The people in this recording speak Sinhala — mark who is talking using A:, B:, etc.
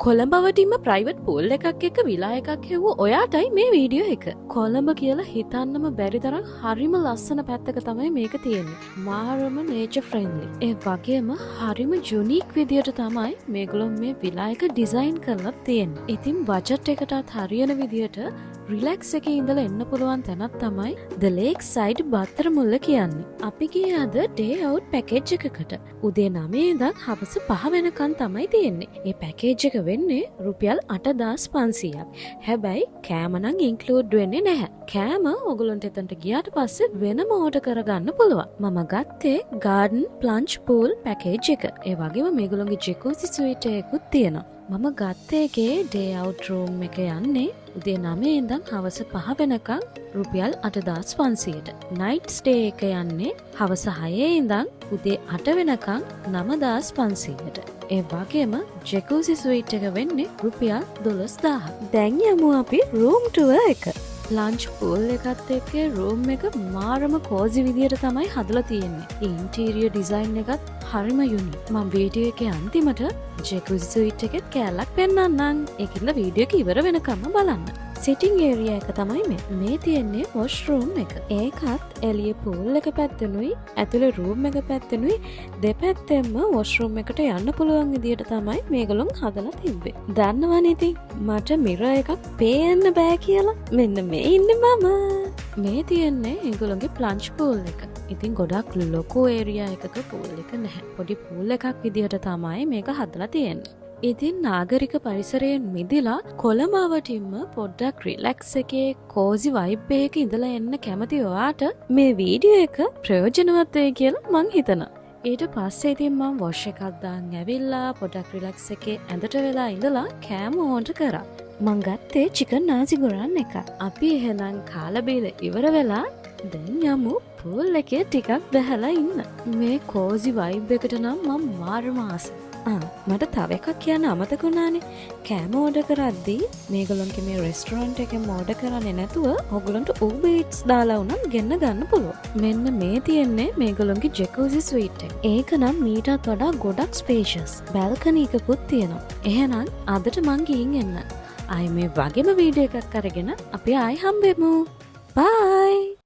A: කොළඹවටම ප්‍රයිවට් පෝල් එකක් එක විලා එකක් හෙව්ව ඔයාටයි මේ වීඩියෝ එක. කොළඹ කියලා හිතන්නම බැරි තරම් හරිම ලස්සන පැත්තක තමයි මේක තියෙන්නේ. මාරම නේචර් ෆ්‍රෙන්ඩ්ලි. ඒ වගේම හරිම යුනික් විදියට තමයි මේගොල්ලෝ මේ විලා එක ඩිසයින් කරලා තියෙන්නේ. ඉතින් බජට් එකටත් හරියන විදියට රිලැක්ස් එකේ ඉඳලා එන්න පුළුවන් තැනක් තමයි The Lakeside බත්තරමුල්ල කියන්නේ. අපි ගියේ අද ඩේ අවුට් පැකේජ් එකකට. උදේ 9 ඉඳන් හවස 5 වෙනකන් තමයි තියෙන්නේ. මේ පැකේජ් එක වෙන්නේ රුපියල් 8500ක්. හැබැයි කෑම නම් ඉන්ක්ලූඩ් වෙන්නේ නැහැ. කෑම ඔයගොල්ලන්ට එතනට ගියාට පස්සේ වෙනම ඕඩර් කරගන්න පුළුවන්. මම ගත්තේ garden plunge pool පැකේජ් එක. ඒ වගේම මේගොල්ලන්ගේ jacuzzi suite එකකුත් තියෙනවා. මම ගත්ත එකේ ඩේ අවුට් රූම් එක යන්නේ උදේ 9 ඉඳන් හවස 5 වෙනකන් රුපියල් 8500ට. නයිට් ස්ටේ එක යන්නේ හවස 6 ඉඳන් උදේ 8 වෙනකන් 9500ට. ඒ වගේම ජෙකුසි ස්වීට් එක වෙන්නේ රුපියල් 12000. දැන් යමු අපි රූම් ටුවර් එක. ලන්ච් පූල් එකත් එක්ක රූම් එක මාරම කෝසි විදියට තමයි හදලා තියෙන්නේ. ඉන්ටීරියර් ඩිසයින් එකත් හරිම යුනික්. මම වීඩියෝ එකේ අන්තිමට ජෙකුසි ස්වීට් එකෙත් කෑල්ලක් පෙන්නන්නම්. ඒකින්ද වීඩියෝ එක ඉවර වෙනකම්ම බලන්න. සිටිං ඒරියා එක තමයි මේ තියෙන්නේ වොෂ්රූම් එක. ඒකත් එළිය පූල් එක පැත්තෙනුයි ඇතුලේ රූම් එක පැත්තෙනුයි දෙපැත්තෙන්ම වොෂ්රූම් එකට යන්න පුළුවන් විදියට තමයි මේගොල්ලෝ හදලා තිබ්බේ. දන්නවනේ ඉතින් මට මිරර් එකක් පේන්න බෑ කියලා. මෙන්න මේ ඉන්නේ මම. මේ තියෙන්නේ ඒගොල්ලෝගේ ප්ලන්ජ් පූල් එක. ඉතින් ගොඩක් ලොකු ඒරියා එකක පූල් එක නැහැ. පොඩි පූල් එකක් විදියට තමයි මේක හදලා තියෙන්නේ. ඉතින් නාගරික පරිසරයෙන් මිදිලා කොළඹවටින්ම පොඩ්ඩක් රිලැක්ස් එකේ කෝසි වයිබ් එකක ඉඳලා එන්න කැමති ඔයාට මේ වීඩියෝ එක ප්‍රයෝජනවත් වෙයි කියලා මං හිතනවා. ඊට පස්සේ ඉතින් මම වොෂ් එකක් දාන් ඇවිල්ලා පොඩ්ඩක් රිලැක්ස් එකේ ඇඳට වෙලා ඉඳලා කෑම ඕඩර් කරා. මං ගත්තේ චිකන් නාසි ගොරන් එක. අපි එහෙනම් කාලා බීලා ඉවර වෙලා දැන් යමු පූල් එකේ ටිකක් බැහැලා ඉන්න. මේ කෝසි වයිබ් එකට නම් මම මාරම ආසයි. මට තව එකක් කියන්න අමතක වුණානේ. කෑම ඕඩර් කරද්දී මේගොල්ලන්ගේ මේ රෙස්ටොරන්ට් එකෙන් ඕඩර් කරන්නේ නැතුව ඔයගොල්ලන්ට Uber Eats දාලා වුණත් ගෙන්න ගන්න පුළුවන්. මෙන්න මේ තියෙන්නේ මේගොල්ලන්ගේ ජෙකුසි ස්වීට් එක. ඒක නම් මීටත් වඩා ගොඩක් ස්පේෂියස්. බැල්කනි එකකුත් තියෙනවා. එහෙනම් අදට මං ගිහින් එන්න. ආයි මේ වගේම වීඩියෝ එකක් අරගෙන අපි ආයි හම්බෙමු. බයි.